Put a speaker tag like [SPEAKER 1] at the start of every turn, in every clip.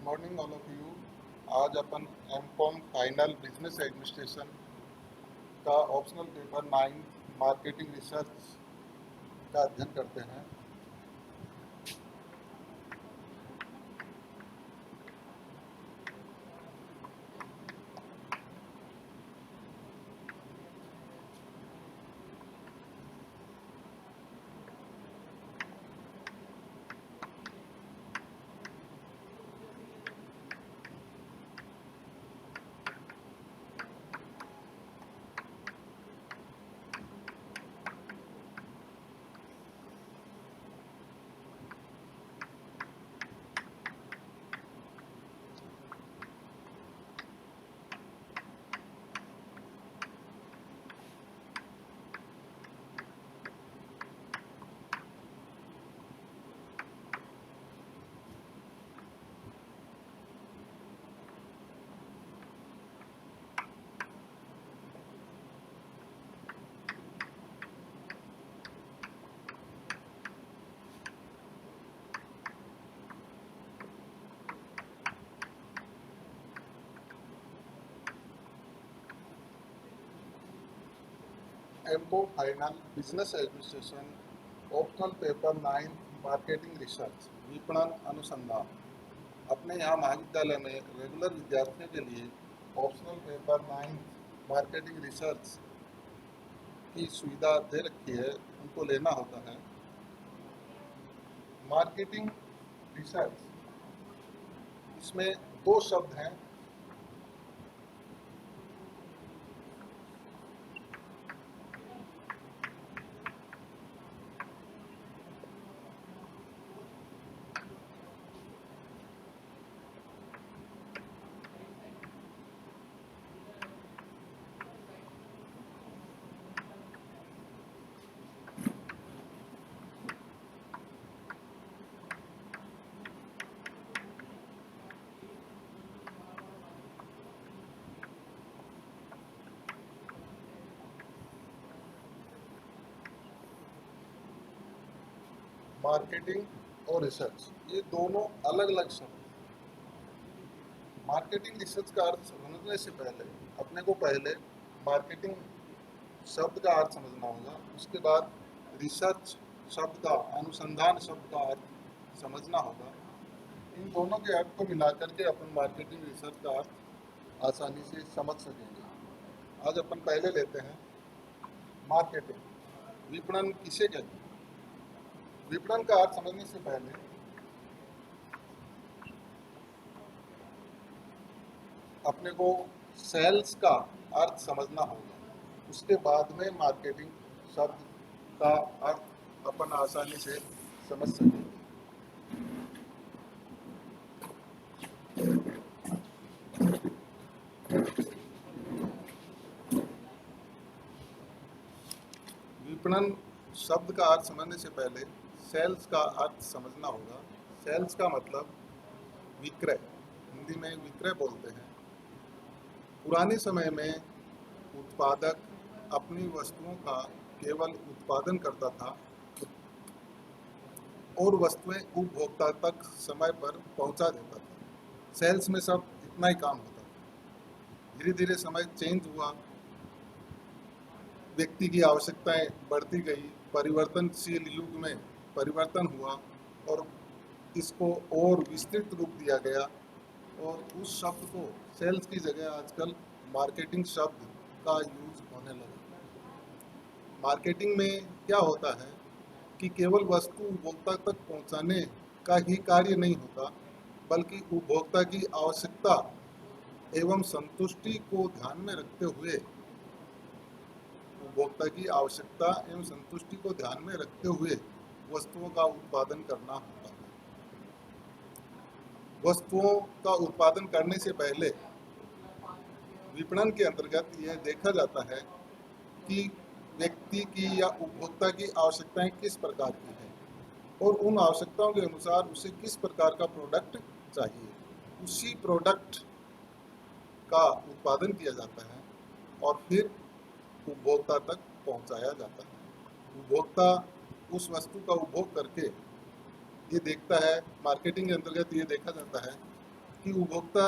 [SPEAKER 1] Morning all of you. आज अपन MCom final business administration का ऑप्शनल पेपर 9 मार्केटिंग रिसर्च का अध्ययन करते हैं। MCom final business administration optional paper 9 marketing research विपणन अनुसंधान। अपने यहाँ महाविद्यालय में रेगुलर विद्यार्थियों के लिए ऑप्शनल पेपर 9 मार्केटिंग रिसर्च की सुविधा दे रखी है, उनको लेना होता है। मार्केटिंग रिसर्च, इसमें दो शब्द हैं। मार्केटिंग और रिसर्च, ये दोनों अलग अलग शब्द। मार्केटिंग रिसर्च का अर्थ समझने से पहले अपने को पहले मार्केटिंग शब्द का अर्थ समझना होगा, उसके बाद रिसर्च शब्द का, अनुसंधान शब्द का अर्थ समझना होगा। इन दोनों के अर्थ को मिलाकर के अपन मार्केटिंग रिसर्च का अर्थ आसानी से समझ सकेंगे। आज अपन पहले लेते हैं मार्केटिंग। विपणन किसे कहते हैं? विपणन का अर्थ समझने से पहले अपने को सेल्स का अर्थ समझना होगा, उसके बाद में मार्केटिंग शब्द का अर्थ अपन आसानी से समझ सकेंगे। विपणन शब्द का अर्थ समझने से पहले सेल्स का अर्थ समझना होगा। सेल्स का मतलब विक्रय, हिंदी में विक्रय बोलते हैं। पुराने समय में उत्पादक अपनी वस्तुओं का केवल उत्पादन करता था और वस्तुएं उपभोक्ता तक समय पर पहुंचा देता था। सेल्स में सब इतना ही काम होता था। धीरे धीरे समय चेंज हुआ, व्यक्ति की आवश्यकताएं बढ़ती गई, परिवर्तनशील युग में परिवर्तन हुआ और इसको और विस्तृत रूप दिया गया और उस शब्द को सेल्स की जगह आजकल मार्केटिंग शब्द का यूज होने लगा। मार्केटिंग में क्या होता है कि केवल वस्तु उपभोक्ता तक पहुंचाने का ही कार्य नहीं होता, बल्कि उपभोक्ता की आवश्यकता एवं संतुष्टि को ध्यान में रखते हुए वस्तुओं का उत्पादन करना होता है। वस्तुओं का उत्पादन करने से पहले विपणन के अंतर्गत यह देखा जाता है कि व्यक्ति की या उपभोक्ता की आवश्यकताएं किस प्रकार की हैं और उन आवश्यकताओं के अनुसार उसे किस प्रकार का प्रोडक्ट चाहिए। उसी प्रोडक्ट का उत्पादन किया जाता है और फिर उपभोक्ता तक पहुंचाया जाता है। उपभोक्ता उस वस्तु का उपभोग करके ये देखता है, मार्केटिंग के अंतर्गत ये देखा जाता है कि उपभोक्ता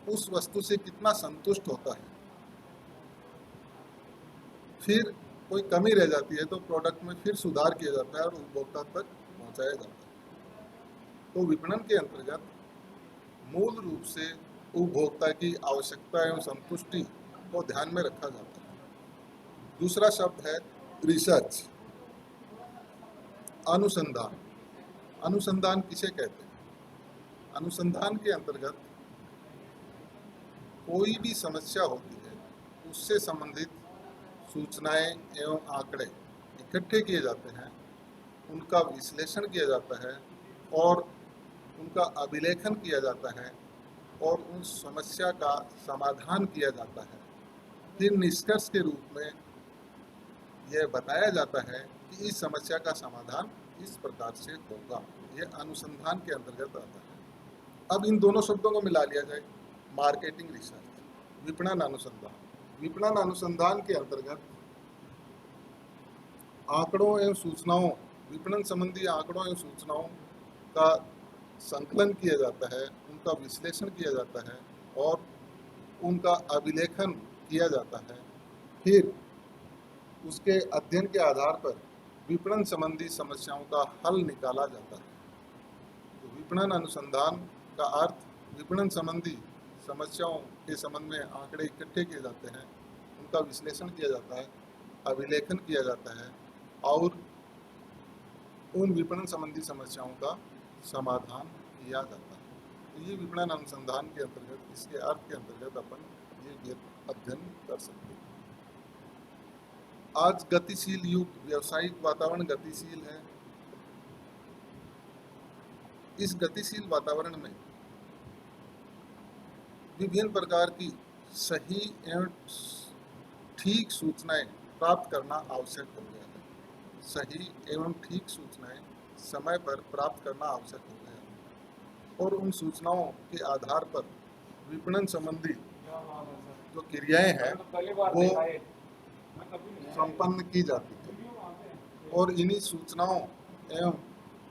[SPEAKER 1] उस वस्तु से कितना संतुष्ट होता है। फिर कोई कमी रह जाती है तो प्रोडक्ट में फिर सुधार किया जाता है और उपभोक्ता तक पहुंचाया जाता है। तो विपणन के अंतर्गत मूल रूप से उपभोक्ता की आवश्यकता एवं संतुष्टि को ध्यान में रखा जाता है। दूसरा शब्द है रिसर्च, अनुसंधान। अनुसंधान किसे कहते हैं? अनुसंधान के अंतर्गत कोई भी समस्या होती है उससे संबंधित सूचनाएं एवं आंकड़े इकट्ठे किए जाते हैं, उनका विश्लेषण किया जाता है और उनका अभिलेखन किया जाता है और उस समस्या का समाधान किया जाता है। फिर निष्कर्ष के रूप में यह बताया जाता है कि इस समस्या का समाधान इस प्रकार से होगा। यह अनुसंधान के अंतर्गत आता है। अब इन दोनों शब्दों को मिला लिया जाए, मार्केटिंग रिसर्च, विपणन अनुसंधान। विपणन अनुसंधान के अंतर्गत आंकड़ों एवं सूचनाओं, विपणन संबंधी आंकड़ों एवं सूचनाओं का संकलन किया जाता है, उनका विश्लेषण किया जाता है और उनका अभिलेखन किया जाता है। फिर उसके अध्ययन के आधार पर विपणन संबंधी समस्याओं का हल निकाला जाता है। तो विपणन अनुसंधान का अर्थ विपणन संबंधी समस्याओं के संबंध में आंकड़े इकट्ठे किए जाते हैं, उनका विश्लेषण किया जाता है, अभिलेखन किया जाता है और उन विपणन संबंधी समस्याओं का समाधान किया जाता है। तो ये विपणन अनुसंधान के अंतर्गत, इसके अर्थ के अंतर्गत अपन ये अध्ययन कर सकते हैं। आज गतिशील युग, व्यावसायिक वातावरण गतिशील है। इस गतिशील वातावरण में विभिन्न प्रकार की सही एवं ठीक सूचनाएं प्राप्त करना आवश्यक हो गया है। सही एवं ठीक सूचनाएं समय पर प्राप्त करना आवश्यक हो गया है और उन सूचनाओं के आधार पर विपणन संबंधी जो क्रियाएं हैं वो संपन्न की जाती है और इन्हीं सूचनाओं एवं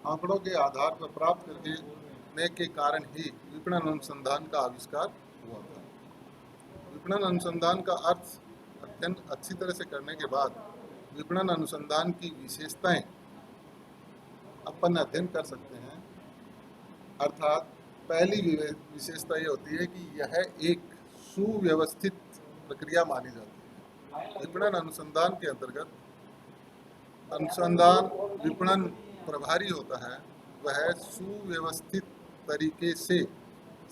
[SPEAKER 1] आंकड़ों के आधार पर प्राप्त करने के कारण ही विपणन अनुसंधान का आविष्कार हुआ था। विपणन अनुसंधान का अर्थ अध्ययन अच्छी तरह से करने के बाद विपणन अनुसंधान की विशेषताएं अपन अध्ययन कर सकते हैं। अर्थात पहली विशेषता ये होती है कि यह एक सुव्यवस्थित प्रक्रिया मानी जाती है। विपणन अनुसंधान के अंतर्गत अनुसंधान विपणन प्रभारी होता है, वह सुव्यवस्थित तरीके से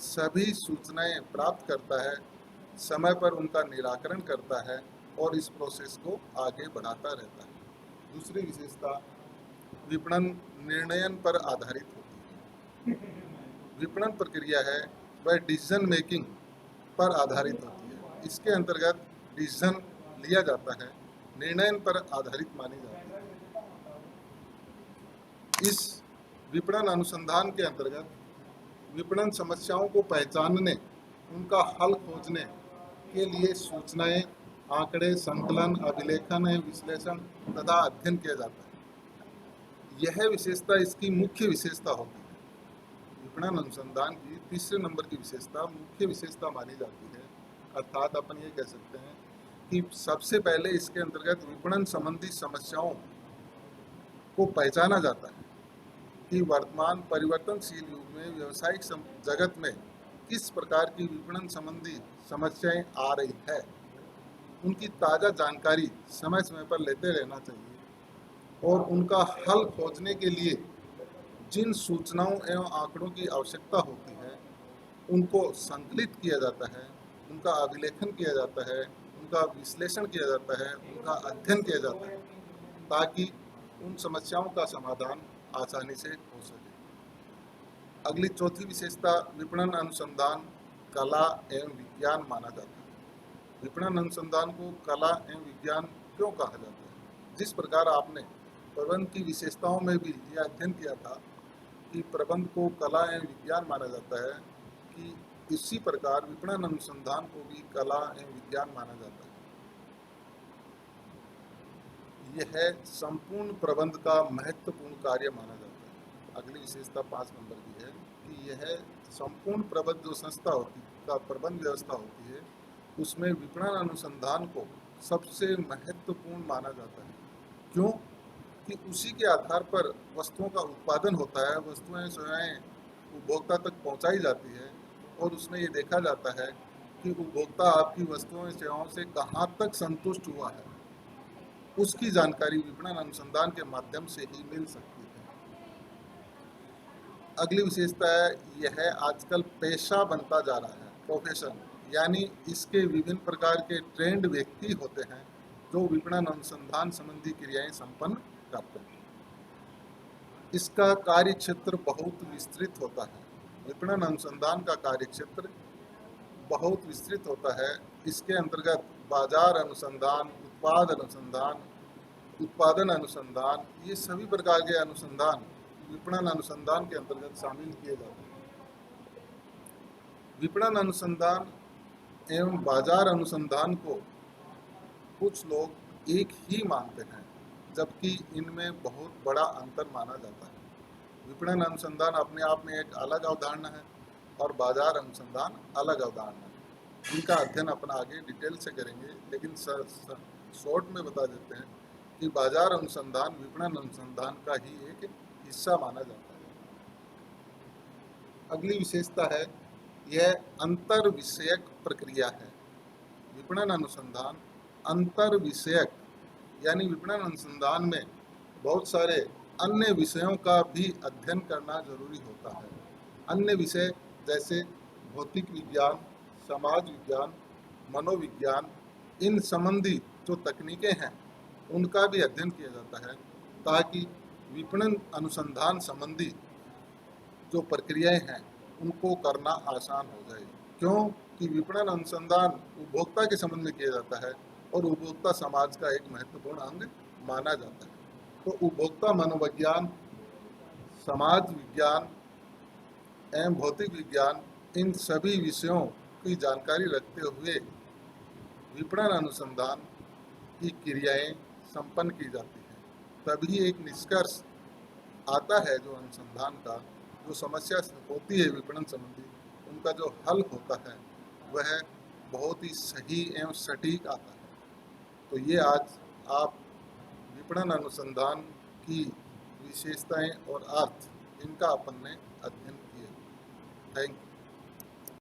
[SPEAKER 1] सभी सूचनाएं प्राप्त करता है, समय पर उनका निराकरण करता है और इस प्रोसेस को आगे बढ़ाता रहता है। दूसरी विशेषता विपणन निर्णयन पर आधारित होती है। विपणन प्रक्रिया है वह डिसीजन मेकिंग पर आधारित होती है। इसके अंतर्गत डिसीजन लिया जाता है, निर्णय पर आधारित मानी जाती है। इस विपणन अनुसंधान के अंतर्गत विपणन समस्याओं को पहचानने, उनका हल खोजने के लिए सूचनाएं, आंकड़े, संकलन, अभिलेखन एवं विश्लेषण तथा अध्ययन किया जाता है। यह विशेषता इसकी मुख्य विशेषता होती है। विपणन अनुसंधान की तीसरे नंबर की विशेषता मुख्य विशेषता मानी जाती है। अर्थात अपन ये कह सकते हैं कि सबसे पहले इसके अंतर्गत विपणन संबंधी समस्याओं को पहचाना जाता है कि वर्तमान परिवर्तनशील युग में व्यावसायिक जगत में किस प्रकार की विपणन संबंधी समस्याएं आ रही है। उनकी ताज़ा जानकारी समय समय पर लेते रहना चाहिए और उनका हल खोजने के लिए जिन सूचनाओं एवं आंकड़ों की आवश्यकता होती है उनको संकलित किया जाता है, उनका अभिलेखन किया जाता है, उनका विश्लेषण किया जाता है, उनका अध्ययन किया जाता है ताकि उन समस्याओं का समाधान आसानी से हो सके। अगली चौथी विशेषता विपणन अनुसंधान कला एवं विज्ञान माना जाता है। विपणन अनुसंधान को कला एवं विज्ञान क्यों कहा जाता है? जिस प्रकार आपने प्रबंध की विशेषताओं में भी यह अध्ययन किया था कि प्रबंध को कला एवं विज्ञान माना जाता है, कि इसी प्रकार विपणन अनुसंधान को भी कला एवं विज्ञान माना जाता है। यह संपूर्ण प्रबंध का महत्वपूर्ण कार्य माना जाता है। अगली विशेषता 5 नंबर की है कि यह संपूर्ण प्रबंध जो संस्था होती का प्रबंध व्यवस्था होती है, उसमें विपणन अनुसंधान को सबसे महत्वपूर्ण माना जाता है। क्यों? कि उसी के आधार पर वस्तुओं का उत्पादन होता है, वस्तुएं सेवाएं उपभोक्ता तक पहुंचाई जाती है, और उसमें ये देखा जाता है कि उपभोक्ता आपकी वस्तुओं सेवाओं से कहाँ तक संतुष्ट हुआ है। उसकी जानकारी विपणन अनुसंधान के माध्यम से ही मिल सकती है। अगली विशेषता है, यह आजकल पेशा बनता जा रहा है, प्रोफेशन, यानी इसके विभिन्न प्रकार के ट्रेंड व्यक्ति होते हैं जो विपणन अनुसंधान संबंधी क्रियाएं संपन्न करते हैं। इसका कार्य क्षेत्र बहुत विस्तृत होता है। विपणन अनुसंधान का कार्य क्षेत्र बहुत विस्तृत होता है। इसके अंतर्गत बाजार अनुसंधान, उत्पादन अनुसंधान, ये सभी प्रकार के अनुसंधान विपणन अनुसंधान के अंतर्गत शामिल किए जाते हैं। विपणन अनुसंधान एवं बाजार अनुसंधान को कुछ लोग एक ही मानते हैं, जबकि इनमें बहुत बड़ा अंतर माना जाता है। विपणन अनुसंधान अपने आप में एक अलग अवधारणा है और बाजार अनुसंधान अलग अवधारणा है। इनका अध्ययन अपना आगे डिटेल से करेंगे, लेकिन शॉर्ट में बता देते हैं कि बाजार अनुसंधान विपणन अनुसंधान का ही एक हिस्सा माना जाता है। अगली विशेषता है, यह अंतर विषयक प्रक्रिया है। विपणन अनुसंधान अंतर विषयक, यानी विपणन अनुसंधान में बहुत सारे अन्य विषयों का भी अध्ययन करना जरूरी होता है। अन्य विषय जैसे भौतिक विज्ञान, समाज विज्ञान, मनोविज्ञान, इन संबंधी जो तकनीकें हैं उनका भी अध्ययन किया जाता है, ताकि विपणन अनुसंधान संबंधी जो प्रक्रियाएं हैं उनको करना आसान हो जाए। क्यों? कि विपणन अनुसंधान उपभोक्ता के संबंध में किया जाता है और उपभोक्ता समाज का एक महत्वपूर्ण अंग माना जाता है। तो उपभोक्ता मनोविज्ञान, समाज विज्ञान एवं भौतिक विज्ञान, इन सभी विषयों की जानकारी रखते हुए विपणन अनुसंधान की क्रियाएं संपन्न की जाती हैं। तभी एक निष्कर्ष आता है जो अनुसंधान का, जो समस्या होती है विपणन संबंधी, उनका जो हल होता है वह बहुत ही सही एवं सटीक आता है। तो ये आज आप विपणन अनुसंधान की विशेषताएं और अर्थ, इनका अपन ने अध्ययन किया। Thank you.